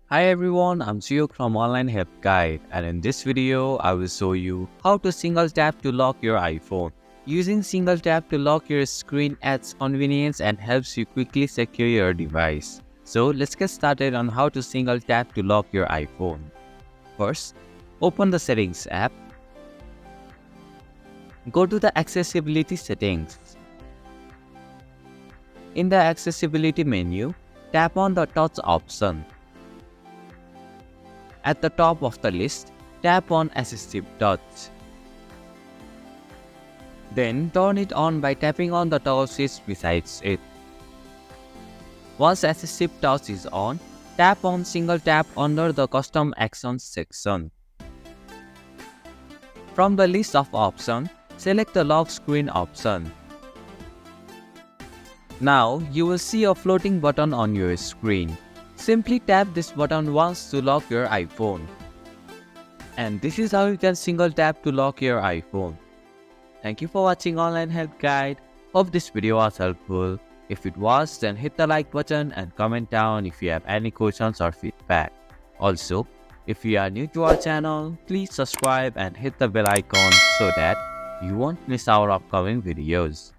Hi everyone, I'm Suyuk from Online Help Guide, and in this video I will show you how to single tap to lock your iPhone. Using single tap to lock your screen adds convenience and helps you quickly secure your device. So let's get started on how to single tap to lock your iPhone. First, open the Settings app. Go to the Accessibility settings. In the Accessibility menu, tap on the Touch option. At the top of the list, tap on Assistive Touch. Then turn it on by tapping on the toggle switch besides it. Once Assistive Touch is on, tap on Single Tap under the Custom Actions section. From the list of options, select the Lock Screen option. Now you will see a floating button on your screen. Simply tap this button once to lock your iPhone. And this is how you can single tap to lock your iPhone. Thank you for watching Online Help Guide. Hope this video was helpful. If it was, then hit the like button and comment down if you have any questions or feedback. Also, if you are new to our channel, please subscribe and hit the bell icon so that you won't miss our upcoming videos.